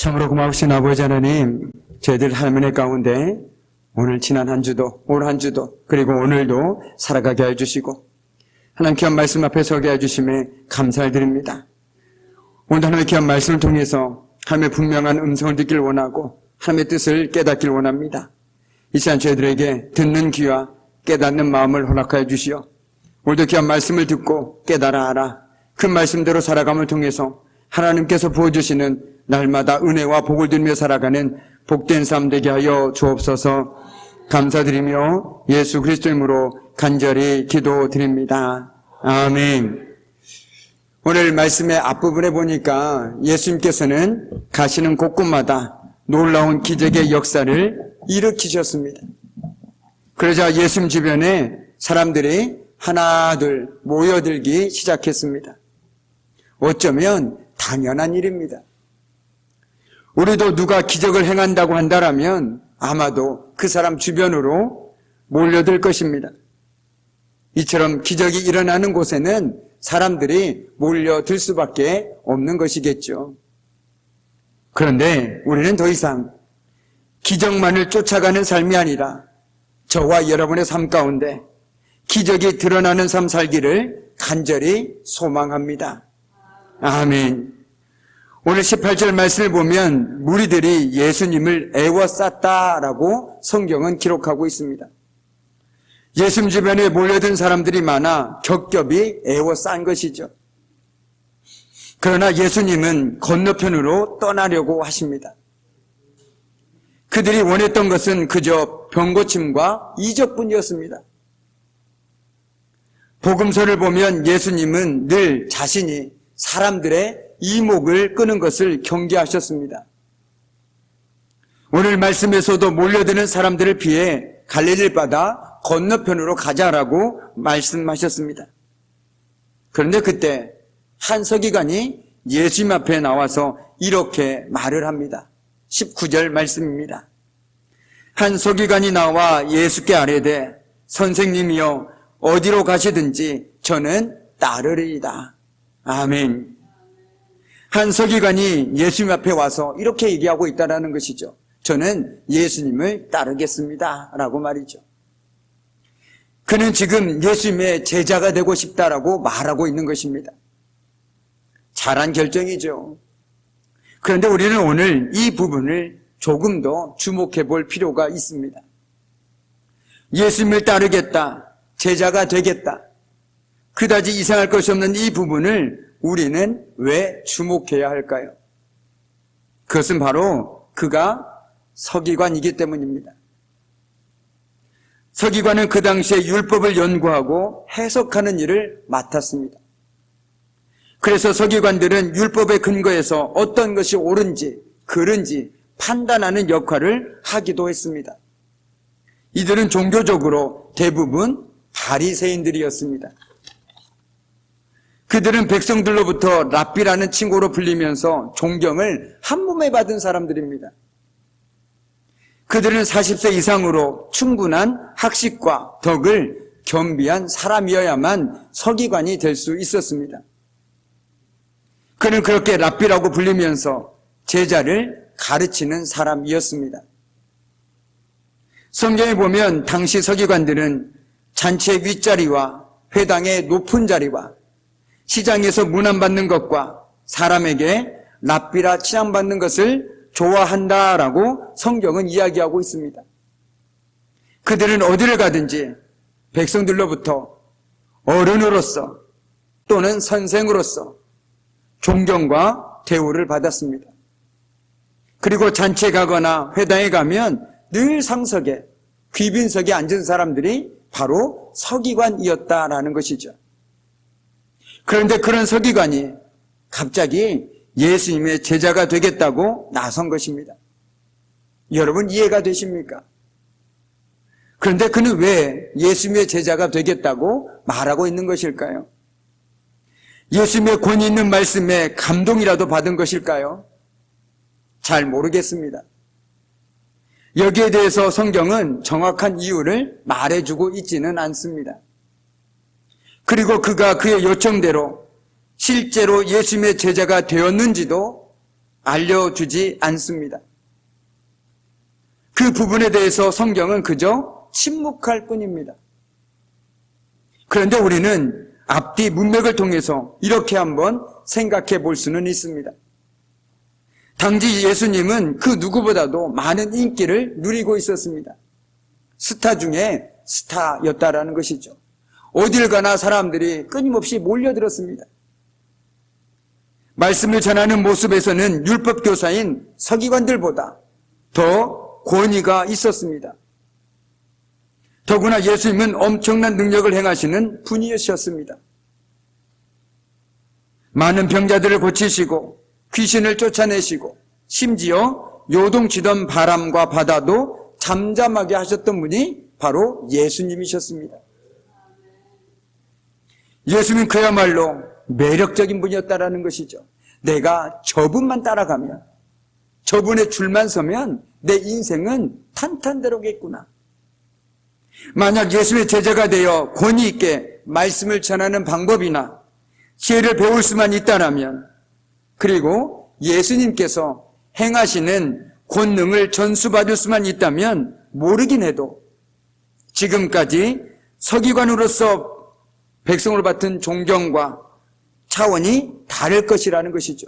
참으로 고마우신 아버지 하나님, 저희들 할머니 가운데 오늘 지난 한 주도, 올 한 주도, 그리고 오늘도 살아가게 해주시고 하나님 귀한 말씀 앞에 서게 해주심에 감사를 드립니다. 오늘 하나님의 귀한 말씀을 통해서 하나님의 분명한 음성을 듣길 원하고 하나님의 뜻을 깨닫길 원합니다. 이 시간 저희들에게 듣는 귀와 깨닫는 마음을 허락하여 주시오. 오늘도 귀한 말씀을 듣고 깨달아 알아 그 말씀대로 살아감을 통해서 하나님께서 부어주시는 날마다 은혜와 복을 누리며 살아가는 복된 삶 되게 하여 주옵소서. 감사드리며 예수 그리스도의 이름으로 간절히 기도드립니다. 아멘. 오늘 말씀의 앞부분에 보니까 예수님께서는 가시는 곳곳마다 놀라운 기적의 역사를 일으키셨습니다. 그러자 예수님 주변에 사람들이 하나둘 모여들기 시작했습니다. 어쩌면 당연한 일입니다. 우리도 누가 기적을 행한다고 한다면 아마도 그 사람 주변으로 몰려들 것입니다. 이처럼 기적이 일어나는 곳에는 사람들이 몰려들 수밖에 없는 것이겠죠. 그런데 우리는 더 이상 기적만을 쫓아가는 삶이 아니라 저와 여러분의 삶 가운데 기적이 드러나는 삶 살기를 간절히 소망합니다. 아멘. 오늘 18절 말씀을 보면 무리들이 예수님을 애워쌌다라고 성경은 기록하고 있습니다. 예수님 주변에 몰려든 사람들이 많아 겹겹이 애워싼 것이죠. 그러나 예수님은 건너편으로 떠나려고 하십니다. 그들이 원했던 것은 그저 병고침과 이적뿐이었습니다. 복음서를 보면 예수님은 늘 자신이 사람들의 이목을 끄는 것을 경계하셨습니다. 오늘 말씀에서도 몰려드는 사람들을 피해 갈릴리 바다 건너편으로 가자라고 말씀하셨습니다. 그런데 그때 한 서기관이 예수님 앞에 나와서 이렇게 말을 합니다. 19절 말씀입니다. 한 서기관이 나와 예수께 아뢰되 선생님이여 어디로 가시든지 저는 따르리이다. 아멘. 한 서기관이 예수님 앞에 와서 이렇게 얘기하고 있다는 것이죠. 저는 예수님을 따르겠습니다 라고 말이죠. 그는 지금 예수님의 제자가 되고 싶다라고 말하고 있는 것입니다. 잘한 결정이죠. 그런데 우리는 오늘 이 부분을 조금 더 주목해 볼 필요가 있습니다. 예수님을 따르겠다, 제자가 되겠다, 그다지 이상할 것이 없는 이 부분을 우리는 왜 주목해야 할까요? 그것은 바로 그가 서기관이기 때문입니다. 서기관은 그 당시에 율법을 연구하고 해석하는 일을 맡았습니다. 그래서 서기관들은 율법의 근거에서 어떤 것이 옳은지 그른지 판단하는 역할을 하기도 했습니다. 이들은 종교적으로 대부분 바리새인들이었습니다. 그들은 백성들로부터 랍비라는 칭호로 불리면서 존경을 한 몸에 받은 사람들입니다. 그들은 40세 이상으로 충분한 학식과 덕을 겸비한 사람이어야만 서기관이 될 수 있었습니다. 그는 그렇게 랍비라고 불리면서 제자를 가르치는 사람이었습니다. 성경에 보면 당시 서기관들은 잔치의 윗자리와 회당의 높은 자리와 시장에서 문안받는 것과 사람에게 랍비라 칭함받는 것을 좋아한다라고 성경은 이야기하고 있습니다. 그들은 어디를 가든지 백성들로부터 어른으로서 또는 선생으로서 존경과 대우를 받았습니다. 그리고 잔치에 가거나 회당에 가면 늘 상석에 귀빈석에 앉은 사람들이 바로 서기관이었다라는 것이죠. 그런데 그런 서기관이 갑자기 예수님의 제자가 되겠다고 나선 것입니다. 여러분 이해가 되십니까? 그런데 그는 왜 예수님의 제자가 되겠다고 말하고 있는 것일까요? 예수님의 권위 있는 말씀에 감동이라도 받은 것일까요? 잘 모르겠습니다. 여기에 대해서 성경은 정확한 이유를 말해주고 있지는 않습니다. 그리고 그가 그의 요청대로 실제로 예수님의 제자가 되었는지도 알려주지 않습니다. 그 부분에 대해서 성경은 그저 침묵할 뿐입니다. 그런데 우리는 앞뒤 문맥을 통해서 이렇게 한번 생각해 볼 수는 있습니다. 당시 예수님은 그 누구보다도 많은 인기를 누리고 있었습니다. 스타 중에 스타였다라는 것이죠. 어딜 가나 사람들이 끊임없이 몰려들었습니다. 말씀을 전하는 모습에서는 율법 교사인 서기관들보다 더 권위가 있었습니다. 더구나 예수님은 엄청난 능력을 행하시는 분이셨습니다. 많은 병자들을 고치시고 귀신을 쫓아내시고 심지어 요동치던 바람과 바다도 잠잠하게 하셨던 분이 바로 예수님이셨습니다. 예수님은 그야말로 매력적인 분이었다라는 것이죠. 내가 저분만 따라가면, 저분의 줄만 서면 내 인생은 탄탄대로겠구나. 만약 예수님의 제자가 되어 권위 있게 말씀을 전하는 방법이나 지혜를 배울 수만 있다라면, 그리고 예수님께서 행하시는 권능을 전수받을 수만 있다면 모르긴 해도 지금까지 서기관으로서 백성을 맡은 존경과 차원이 다를 것이라는 것이죠.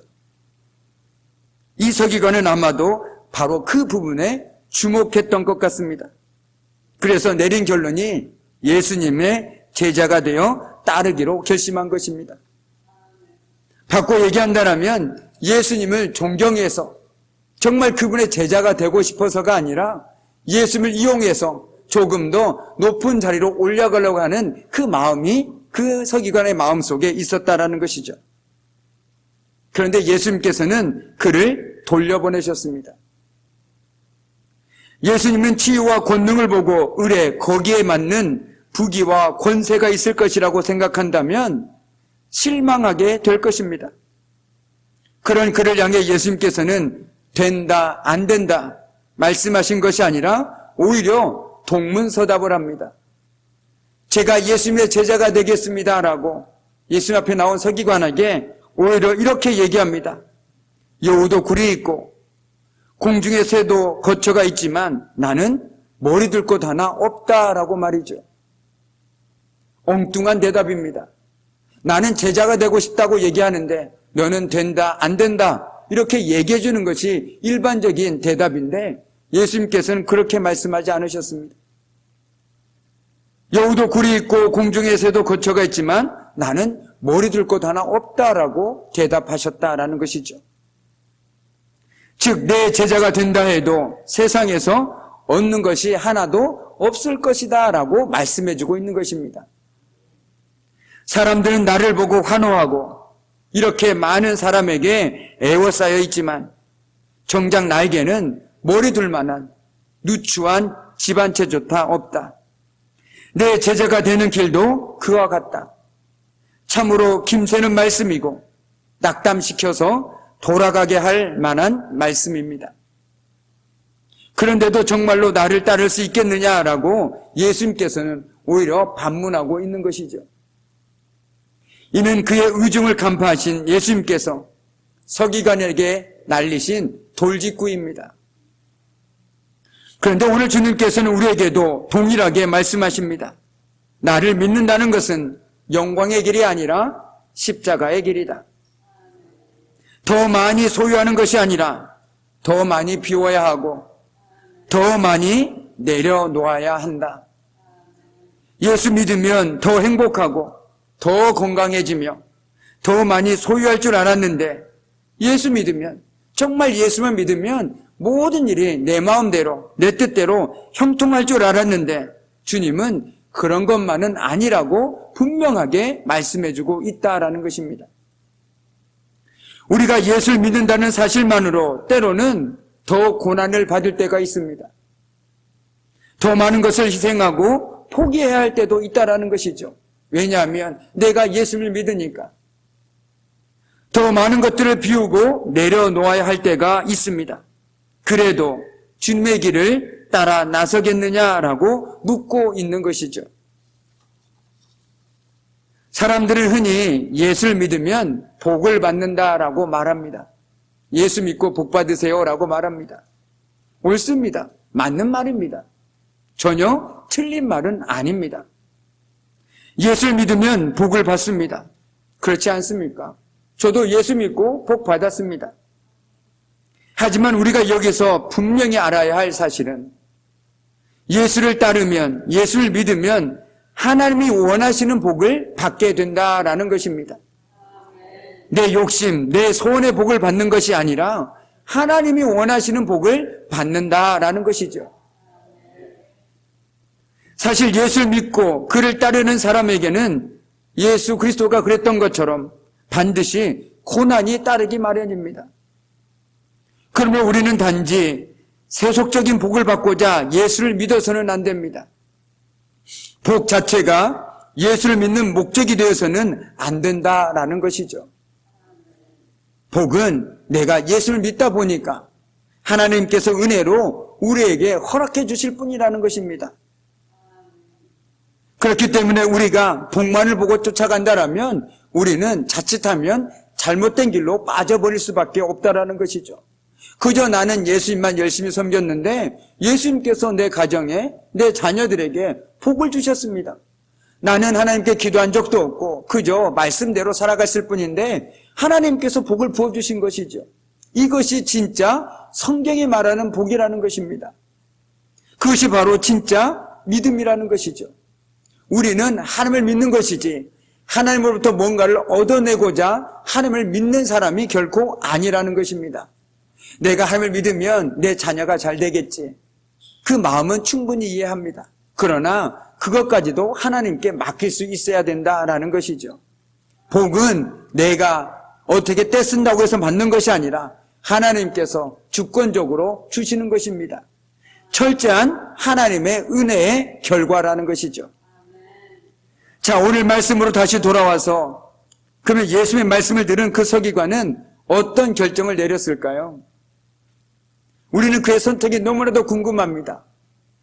이 서기관은 아마도 바로 그 부분에 주목했던 것 같습니다. 그래서 내린 결론이 예수님의 제자가 되어 따르기로 결심한 것입니다. 바꿔 얘기한다면 예수님을 존경해서 정말 그분의 제자가 되고 싶어서가 아니라 예수님을 이용해서 조금 더 높은 자리로 올라가려고 하는 그 마음이 그 서기관의 마음속에 있었다라는 것이죠. 그런데 예수님께서는 그를 돌려보내셨습니다. 예수님은 치유와 권능을 보고 의뢰 거기에 맞는 부귀와 권세가 있을 것이라고 생각한다면 실망하게 될 것입니다. 그런 그를 향해 예수님께서는 된다, 안 된다 말씀하신 것이 아니라 오히려 동문서답을 합니다. 제가 예수님의 제자가 되겠습니다라고 예수님 앞에 나온 서기관에게 오히려 이렇게 얘기합니다. 여우도 굴이 있고 공중의 새도 거처가 있지만 나는 머리 들 곳 하나 없다라고 말이죠. 엉뚱한 대답입니다. 나는 제자가 되고 싶다고 얘기하는데 너는 된다, 안 된다 이렇게 얘기해 주는 것이 일반적인 대답인데 예수님께서는 그렇게 말씀하지 않으셨습니다. 여우도 굴이 있고 공중의 새도 거처가 있지만 나는 머리 둘 곳 하나 없다라고 대답하셨다라는 것이죠. 즉 내 제자가 된다 해도 세상에서 얻는 것이 하나도 없을 것이다 라고 말씀해주고 있는 것입니다. 사람들은 나를 보고 환호하고 이렇게 많은 사람에게 애워싸여 있지만 정작 나에게는 머리 둘 만한 누추한 집 한 채 조차 없다. 내 제자가 되는 길도 그와 같다. 참으로 김새는 말씀이고 낙담시켜서 돌아가게 할 만한 말씀입니다. 그런데도 정말로 나를 따를 수 있겠느냐라고 예수님께서는 오히려 반문하고 있는 것이죠. 이는 그의 의중을 간파하신 예수님께서 서기관에게 날리신 돌직구입니다. 그런데 오늘 주님께서는 우리에게도 동일하게 말씀하십니다. 나를 믿는다는 것은 영광의 길이 아니라 십자가의 길이다. 더 많이 소유하는 것이 아니라 더 많이 비워야 하고 더 많이 내려놓아야 한다. 예수 믿으면 더 행복하고 더 건강해지며 더 많이 소유할 줄 알았는데 예수 믿으면 정말 예수만 믿으면 모든 일이 내 마음대로 내 뜻대로 형통할 줄 알았는데 주님은 그런 것만은 아니라고 분명하게 말씀해주고 있다라는 것입니다. 우리가 예수를 믿는다는 사실만으로 때로는 더 고난을 받을 때가 있습니다. 더 많은 것을 희생하고 포기해야 할 때도 있다라는 것이죠. 왜냐하면 내가 예수를 믿으니까. 더 많은 것들을 비우고 내려놓아야 할 때가 있습니다. 그래도 주님의 길을 따라 나서겠느냐라고 묻고 있는 것이죠. 사람들은 흔히 예수를 믿으면 복을 받는다라고 말합니다. 예수 믿고 복 받으세요 라고 말합니다. 옳습니다. 맞는 말입니다. 전혀 틀린 말은 아닙니다. 예수를 믿으면 복을 받습니다. 그렇지 않습니까? 저도 예수 믿고 복 받았습니다. 하지만 우리가 여기서 분명히 알아야 할 사실은 예수를 따르면, 예수를 믿으면 하나님이 원하시는 복을 받게 된다라는 것입니다. 내 욕심, 내 소원의 복을 받는 것이 아니라 하나님이 원하시는 복을 받는다라는 것이죠. 사실 예수를 믿고 그를 따르는 사람에게는 예수 그리스도가 그랬던 것처럼 반드시 고난이 따르기 마련입니다. 그러면 우리는 단지 세속적인 복을 받고자 예수를 믿어서는 안 됩니다. 복 자체가 예수를 믿는 목적이 되어서는 안 된다라는 것이죠. 복은 내가 예수를 믿다 보니까 하나님께서 은혜로 우리에게 허락해 주실 뿐이라는 것입니다. 그렇기 때문에 우리가 복만을 보고 쫓아간다라면 우리는 자칫하면 잘못된 길로 빠져버릴 수밖에 없다라는 것이죠. 그저 나는 예수님만 열심히 섬겼는데 예수님께서 내 가정에, 내 자녀들에게 복을 주셨습니다. 나는 하나님께 기도한 적도 없고 그저 말씀대로 살아갔을 뿐인데 하나님께서 복을 부어주신 것이죠. 이것이 진짜 성경이 말하는 복이라는 것입니다. 그것이 바로 진짜 믿음이라는 것이죠. 우리는 하나님을 믿는 것이지 하나님으로부터 뭔가를 얻어내고자 하나님을 믿는 사람이 결코 아니라는 것입니다. 내가 하나님을 믿으면 내 자녀가 잘 되겠지. 그 마음은 충분히 이해합니다. 그러나 그것까지도 하나님께 맡길 수 있어야 된다라는 것이죠. 복은 내가 어떻게 떼쓴다고 해서 받는 것이 아니라 하나님께서 주권적으로 주시는 것입니다. 철저한 하나님의 은혜의 결과라는 것이죠. 자, 오늘 말씀으로 다시 돌아와서 그러면 예수님의 말씀을 들은 그 서기관은 어떤 결정을 내렸을까요? 우리는 그의 선택이 너무나도 궁금합니다.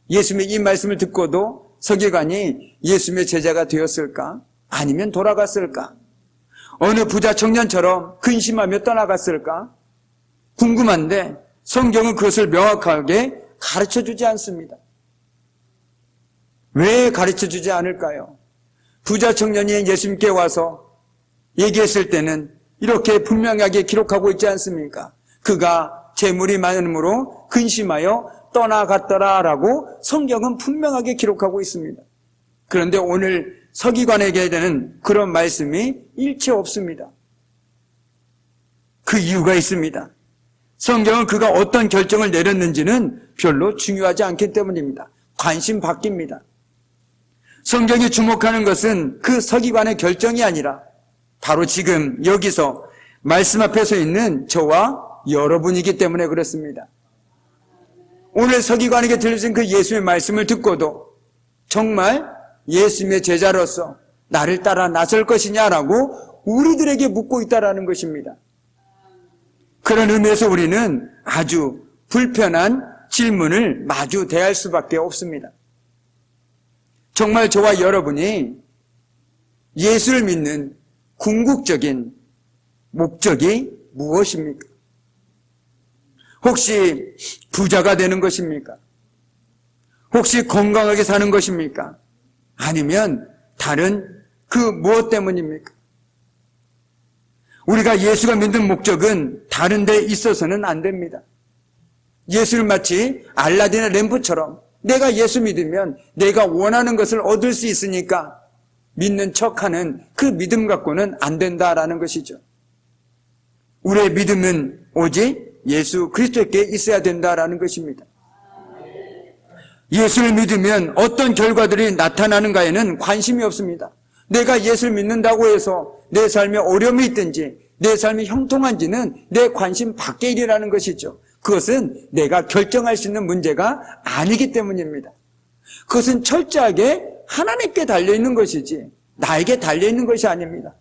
예수님의 이 말씀을 듣고도 서기관이 예수님의 제자가 되었을까? 아니면 돌아갔을까? 어느 부자 청년처럼 근심하며 떠나갔을까? 궁금한데 성경은 그것을 명확하게 가르쳐주지 않습니다. 왜 가르쳐주지 않을까요? 부자 청년이 예수님께 와서 얘기했을 때는 이렇게 분명하게 기록하고 있지 않습니까? 그가 재물이 많음으로 근심하여 떠나갔더라라고 성경은 분명하게 기록하고 있습니다. 그런데 오늘 서기관에게는 그런 말씀이 일체 없습니다. 그 이유가 있습니다. 성경은 그가 어떤 결정을 내렸는지는 별로 중요하지 않기 때문입니다. 관심 바뀝니다. 성경이 주목하는 것은 그 서기관의 결정이 아니라 바로 지금 여기서 말씀 앞에 서 있는 저와 여러분이기 때문에 그렇습니다. 오늘 서기관에게 들려진 그 예수의 말씀을 듣고도 정말 예수님의 제자로서 나를 따라 나설 것이냐라고 우리들에게 묻고 있다라는 것입니다. 그런 의미에서 우리는 아주 불편한 질문을 마주 대할 수밖에 없습니다. 정말 저와 여러분이 예수를 믿는 궁극적인 목적이 무엇입니까? 혹시 부자가 되는 것입니까? 혹시 건강하게 사는 것입니까? 아니면 다른 그 무엇 때문입니까? 우리가 예수가 믿는 목적은 다른 데 있어서는 안 됩니다. 예수를 마치 알라딘의 램프처럼 내가 예수 믿으면 내가 원하는 것을 얻을 수 있으니까 믿는 척하는 그 믿음 갖고는 안 된다라는 것이죠. 우리의 믿음은 오직 예수 그리스도께 있어야 된다라는 것입니다. 예수를 믿으면 어떤 결과들이 나타나는가에는 관심이 없습니다. 내가 예수를 믿는다고 해서 내 삶에 어려움이 있든지 내 삶이 형통한지는 내 관심 밖의 일이라는 것이죠. 그것은 내가 결정할 수 있는 문제가 아니기 때문입니다. 그것은 철저하게 하나님께 달려있는 것이지 나에게 달려있는 것이 아닙니다.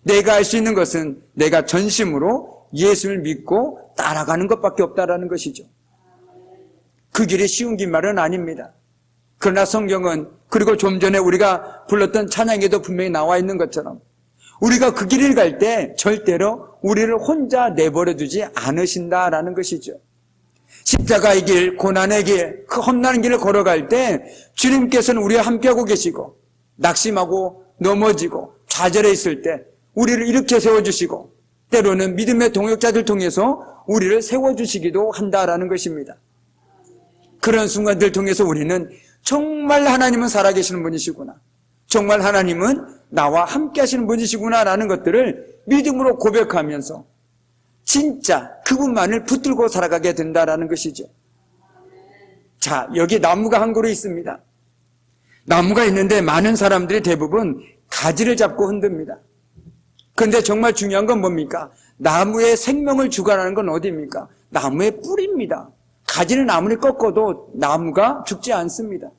내가 할 수 있는 것은 내가 전심으로 예수를 믿고 따라가는 것밖에 없다라는 것이죠. 그 길이 쉬운 길 말은 아닙니다. 그러나 성경은 그리고 좀 전에 우리가 불렀던 찬양에도 분명히 나와 있는 것처럼 우리가 그 길을 갈 때 절대로 우리를 혼자 내버려 두지 않으신다라는 것이죠. 십자가의 길, 고난의 길, 그 험난한 길을 걸어갈 때 주님께서는 우리와 함께하고 계시고 낙심하고 넘어지고 좌절해 있을 때 우리를 이렇게 세워주시고 때로는 믿음의 동역자들 통해서 우리를 세워주시기도 한다라는 것입니다. 그런 순간들 통해서 우리는 정말 하나님은 살아계시는 분이시구나, 정말 하나님은 나와 함께 하시는 분이시구나 라는 것들을 믿음으로 고백하면서 진짜 그분만을 붙들고 살아가게 된다라는 것이죠. 자, 여기 나무가 한 그루 있습니다. 나무가 있는데 많은 사람들이 대부분 가지를 잡고 흔듭니다. 그런데 정말 중요한 건 뭡니까? 나무의 생명을 주관하는 건 어디입니까? 나무의 뿌리입니다. 가지는 아무리 꺾어도 나무가 죽지 않습니다.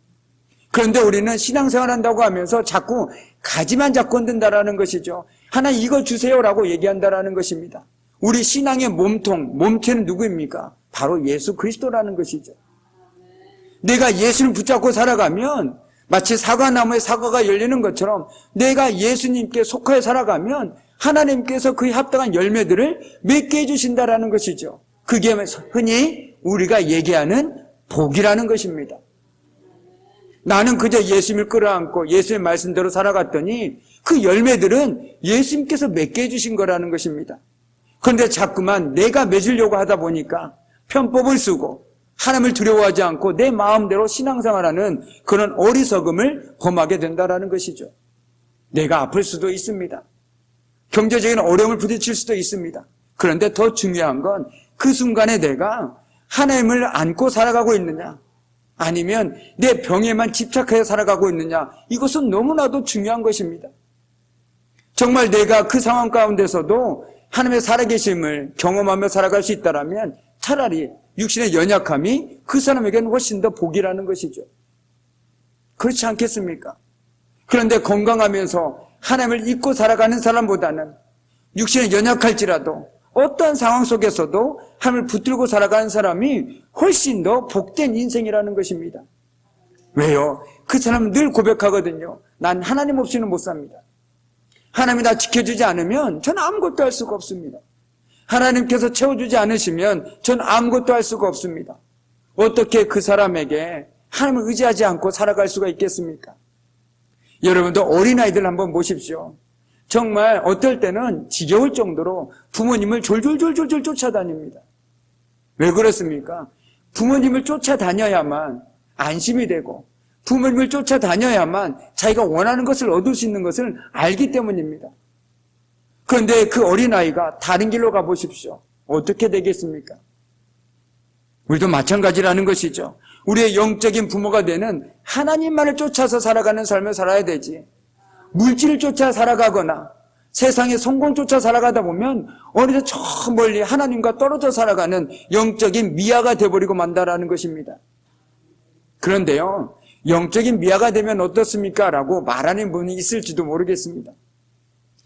그런데 우리는 신앙생활 한다고 하면서 자꾸 가지만 잡고 흔든다라는 것이죠. 하나님 이거 주세요라고 얘기한다라는 것입니다. 우리 신앙의 몸통, 몸체는 누구입니까? 바로 예수 그리스도라는 것이죠. 내가 예수를 붙잡고 살아가면 마치 사과나무에 사과가 열리는 것처럼 내가 예수님께 속하여 살아가면 하나님께서 그에 합당한 열매들을 맺게 해주신다라는 것이죠. 그게 흔히 우리가 얘기하는 복이라는 것입니다. 나는 그저 예수님을 끌어안고 예수의 말씀대로 살아갔더니 그 열매들은 예수님께서 맺게 해주신 거라는 것입니다. 그런데 자꾸만 내가 맺으려고 하다 보니까 편법을 쓰고 하나님을 두려워하지 않고 내 마음대로 신앙생활하는 그런 어리석음을 범하게 된다는 것이죠. 내가 아플 수도 있습니다. 경제적인 어려움을 부딪힐 수도 있습니다. 그런데 더 중요한 건 그 순간에 내가 하나님을 안고 살아가고 있느냐, 아니면 내 병에만 집착하여 살아가고 있느냐, 이것은 너무나도 중요한 것입니다. 정말 내가 그 상황 가운데서도 하나님의 살아계심을 경험하며 살아갈 수 있다면 차라리 육신의 연약함이 그 사람에게는 훨씬 더 복이라는 것이죠. 그렇지 않겠습니까? 그런데 건강하면서 하나님을 잊고 살아가는 사람보다는 육신에 연약할지라도 어떠한 상황 속에서도 하나님을 붙들고 살아가는 사람이 훨씬 더 복된 인생이라는 것입니다. 왜요? 그 사람은 늘 고백하거든요. 난 하나님 없이는 못 삽니다. 하나님이 나 지켜주지 않으면 전 아무것도 할 수가 없습니다. 하나님께서 채워주지 않으시면 전 아무것도 할 수가 없습니다. 어떻게 그 사람에게 하나님을 의지하지 않고 살아갈 수가 있겠습니까? 여러분도 어린아이들 한번 보십시오. 정말 어떨 때는 지겨울 정도로 부모님을 졸졸졸졸 쫓아다닙니다. 왜 그렇습니까? 부모님을 쫓아다녀야만 안심이 되고 부모님을 쫓아다녀야만 자기가 원하는 것을 얻을 수 있는 것을 알기 때문입니다. 그런데 그 어린아이가 다른 길로 가보십시오. 어떻게 되겠습니까? 우리도 마찬가지라는 것이죠. 우리의 영적인 부모가 되는 하나님만을 쫓아서 살아가는 삶을 살아야 되지, 물질을 쫓아 살아가거나 세상의 성공 쫓아 살아가다 보면 어느새 저 멀리 하나님과 떨어져 살아가는 영적인 미아가 되어버리고 만다라는 것입니다. 그런데요, 영적인 미아가 되면 어떻습니까? 라고 말하는 분이 있을지도 모르겠습니다.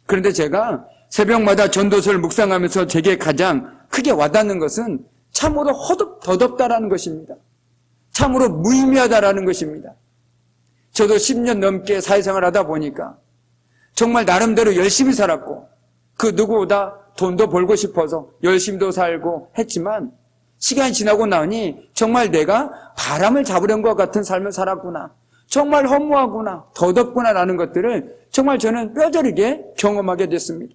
그런데 제가 새벽마다 전도서를 묵상하면서 제게 가장 크게 와닿는 것은 참으로 더덥다라는 것입니다. 참으로 무의미하다라는 것입니다. 저도 10년 넘게 사회생활 하다 보니까 정말 나름대로 열심히 살았고 그 누구보다 돈도 벌고 싶어서 열심히도 살고 했지만 시간이 지나고 나니 정말 내가 바람을 잡으려는 것 같은 삶을 살았구나, 정말 허무하구나, 더덥구나라는 것들을 정말 저는 뼈저리게 경험하게 됐습니다.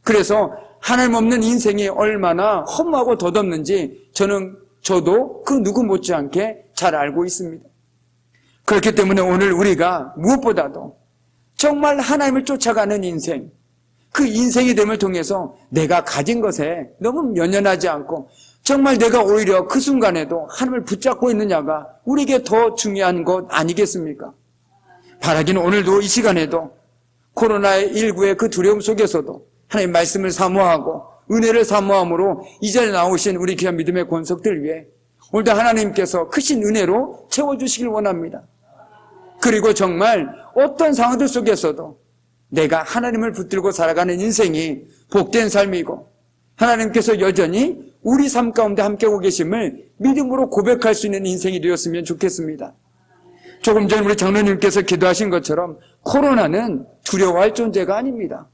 그래서 하나님 없는 인생이 얼마나 허무하고 더덥는지 저도 그 누구 못지않게 잘 알고 있습니다. 그렇기 때문에 오늘 우리가 무엇보다도 정말 하나님을 쫓아가는 인생, 그 인생의 됨을 통해서 내가 가진 것에 너무 연연하지 않고 정말 내가 오히려 그 순간에도 하나님을 붙잡고 있느냐가 우리에게 더 중요한 것 아니겠습니까? 바라기는 오늘도 이 시간에도 코로나19의 그 두려움 속에서도 하나님 말씀을 사모하고 은혜를 사모함으로 이 자리에 나오신 우리 귀한 믿음의 권속들 위해 오늘도 하나님께서 크신 은혜로 채워주시길 원합니다. 그리고 정말 어떤 상황들 속에서도 내가 하나님을 붙들고 살아가는 인생이 복된 삶이고 하나님께서 여전히 우리 삶 가운데 함께하고 계심을 믿음으로 고백할 수 있는 인생이 되었으면 좋겠습니다. 조금 전 우리 장로님께서 기도하신 것처럼 코로나는 두려워할 존재가 아닙니다.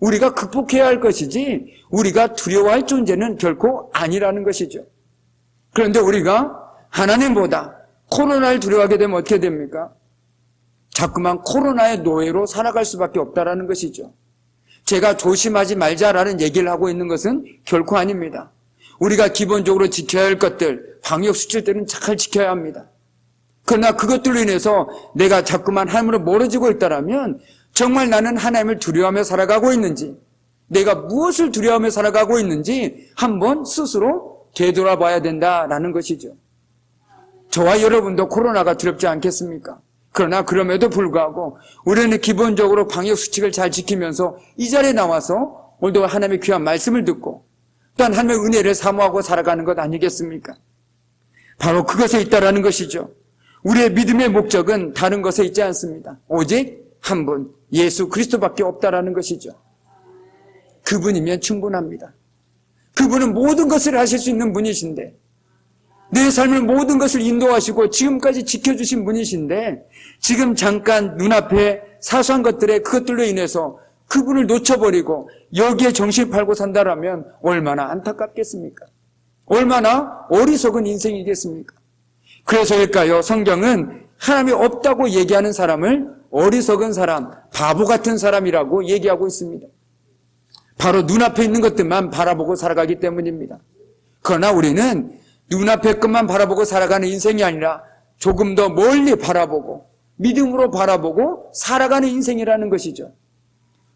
우리가 극복해야 할 것이지 우리가 두려워할 존재는 결코 아니라는 것이죠. 그런데 우리가 하나님보다 코로나를 두려워하게 되면 어떻게 됩니까? 자꾸만 코로나의 노예로 살아갈 수밖에 없다라는 것이죠. 제가 조심하지 말자라는 얘기를 하고 있는 것은 결코 아닙니다. 우리가 기본적으로 지켜야 할 것들, 방역수칙들은 잘 지켜야 합니다. 그러나 그것들로 인해서 내가 자꾸만 하나님으로 멀어지고 있다면 정말 나는 하나님을 두려워하며 살아가고 있는지, 내가 무엇을 두려워하며 살아가고 있는지 한번 스스로 되돌아봐야 된다라는 것이죠. 저와 여러분도 코로나가 두렵지 않겠습니까? 그러나 그럼에도 불구하고 우리는 기본적으로 방역수칙을 잘 지키면서 이 자리에 나와서 오늘도 하나님의 귀한 말씀을 듣고 또한 하나님의 은혜를 사모하고 살아가는 것 아니겠습니까? 바로 그것에 있다라는 것이죠. 우리의 믿음의 목적은 다른 것에 있지 않습니다. 오직 한 분, 예수 그리스도밖에 없다라는 것이죠. 그분이면 충분합니다. 그분은 모든 것을 하실 수 있는 분이신데, 내 삶을 모든 것을 인도하시고 지금까지 지켜주신 분이신데, 지금 잠깐 눈앞에 사소한 것들에 그것들로 인해서 그분을 놓쳐버리고 여기에 정신을 팔고 산다라면 얼마나 안타깝겠습니까? 얼마나 어리석은 인생이겠습니까? 그래서일까요? 성경은 하나님이 없다고 얘기하는 사람을 어리석은 사람, 바보 같은 사람이라고 얘기하고 있습니다. 바로 눈앞에 있는 것들만 바라보고 살아가기 때문입니다. 그러나 우리는 눈앞에 것만 바라보고 살아가는 인생이 아니라 조금 더 멀리 바라보고 믿음으로 바라보고 살아가는 인생이라는 것이죠.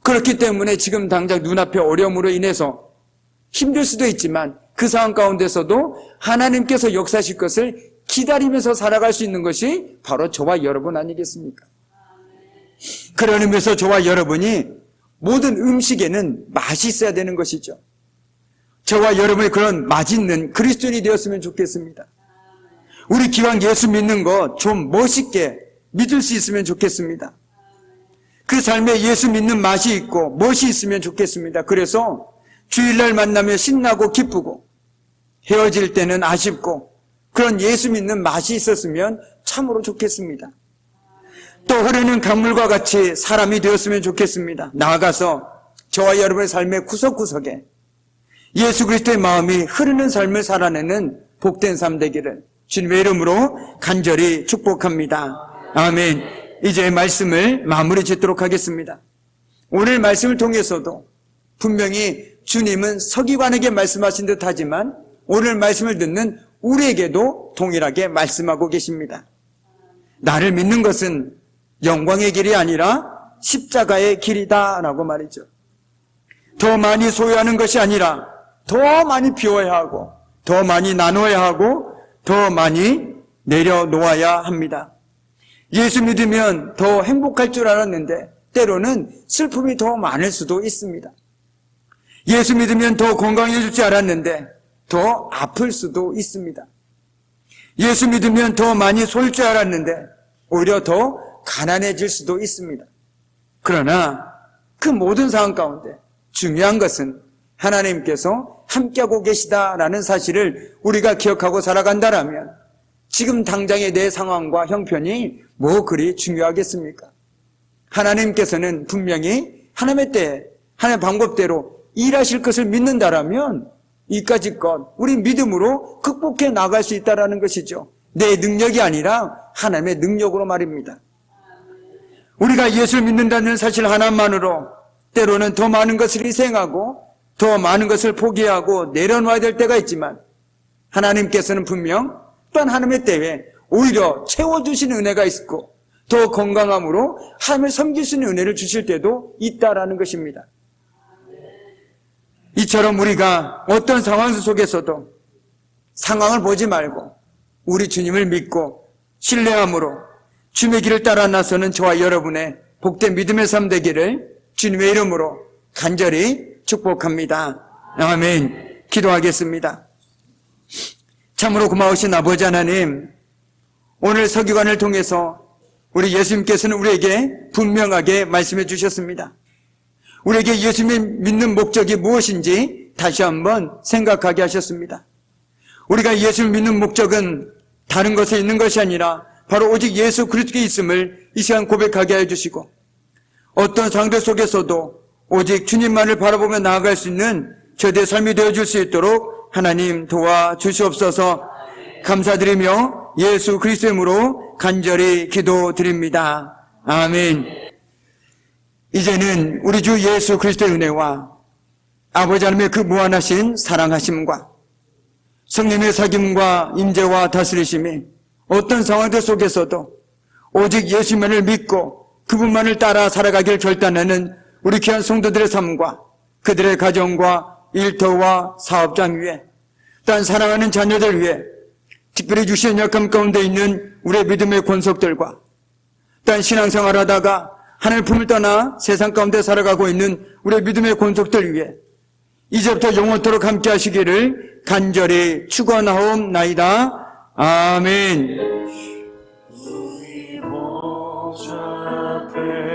그렇기 때문에 지금 당장 눈앞에 어려움으로 인해서 힘들 수도 있지만 그 상황 가운데서도 하나님께서 역사하실 것을 기다리면서 살아갈 수 있는 것이 바로 저와 여러분 아니겠습니까? 그런 의미에서 저와 여러분이 모든 음식에는 맛이 있어야 되는 것이죠. 저와 여러분이 그런 맛있는 그리스도인이 되었으면 좋겠습니다. 우리 기왕 예수 믿는 거 좀 멋있게 믿을 수 있으면 좋겠습니다. 그 삶에 예수 믿는 맛이 있고 멋이 있으면 좋겠습니다. 그래서 주일날 만나면 신나고 기쁘고 헤어질 때는 아쉽고 그런 예수 믿는 맛이 있었으면 참으로 좋겠습니다. 또 흐르는 강물과 같이 사람이 되었으면 좋겠습니다. 나아가서 저와 여러분의 삶의 구석구석에 예수 그리스도의 마음이 흐르는 삶을 살아내는 복된 삶 되기를 주님의 이름으로 간절히 축복합니다. 아멘. 이제 말씀을 마무리 짓도록 하겠습니다. 오늘 말씀을 통해서도 분명히 주님은 서기관에게 말씀하신 듯 하지만 오늘 말씀을 듣는 우리에게도 동일하게 말씀하고 계십니다. 나를 믿는 것은 영광의 길이 아니라 십자가의 길이다 라고 말이죠. 더 많이 소유하는 것이 아니라 더 많이 비워야 하고 더 많이 나눠야 하고 더 많이 내려놓아야 합니다. 예수 믿으면 더 행복할 줄 알았는데 때로는 슬픔이 더 많을 수도 있습니다. 예수 믿으면 더 건강해질 줄 알았는데 더 아플 수도 있습니다. 예수 믿으면 더 많이 쏠 줄 알았는데 오히려 더 가난해질 수도 있습니다. 그러나 그 모든 상황 가운데 중요한 것은 하나님께서 함께하고 계시다라는 사실을 우리가 기억하고 살아간다라면 지금 당장의 내 상황과 형편이 뭐 그리 중요하겠습니까? 하나님께서는 분명히 하나님의 때에 하나님의 방법대로 일하실 것을 믿는다라면 이까짓 것 우리 믿음으로 극복해 나갈 수 있다는 것이죠. 내 능력이 아니라 하나님의 능력으로 말입니다. 우리가 예수를 믿는다는 사실 하나만으로 때로는 더 많은 것을 희생하고 더 많은 것을 포기하고 내려놓아야 될 때가 있지만 하나님께서는 분명 또한 하나님의 때에 오히려 채워주시는 은혜가 있고 더 건강함으로 하나님을 섬길 수 있는 은혜를 주실 때도 있다라는 것입니다. 이처럼 우리가 어떤 상황 속에서도 상황을 보지 말고 우리 주님을 믿고 신뢰함으로 주님의 길을 따라 나서는 저와 여러분의 복된 믿음의 삶 되기를 주님의 이름으로 간절히 축복합니다. 아멘. 기도하겠습니다. 참으로 고마우신 아버지 하나님, 오늘 서기관을 통해서 우리 예수님께서는 우리에게 분명하게 말씀해 주셨습니다. 우리에게 예수님을 믿는 목적이 무엇인지 다시 한번 생각하게 하셨습니다. 우리가 예수를 믿는 목적은 다른 것에 있는 것이 아니라 바로 오직 예수 그리스도께 있음을 이 시간 고백하게 해주시고 어떤 상황들 속에서도 오직 주님만을 바라보며 나아갈 수 있는 저희의 삶이 되어줄 수 있도록 하나님 도와주시옵소서. 감사드리며 예수 그리스도의 이름으로 간절히 기도드립니다. 아멘. 이제는 우리 주 예수 그리스도의 은혜와 아버지 하나님의 그 무한하신 사랑하심과 성령의 사귐과 임재와 다스리심이 어떤 상황들 속에서도 오직 예수만을 믿고 그분만을 따라 살아가길 결단하는 우리 귀한 성도들의 삶과 그들의 가정과 일터와 사업장 위에 또한 사랑하는 자녀들 위해 특별히 주신 약함 가운데 있는 우리의 믿음의 권속들과 또한 신앙생활하다가 하나님의 품을 떠나 세상 가운데 살아가고 있는 우리의 믿음의 권속들 위해 이제부터 영원토록 함께 하시기를 간절히 축원하옵나이다. 아멘. 우리 보좌 앞에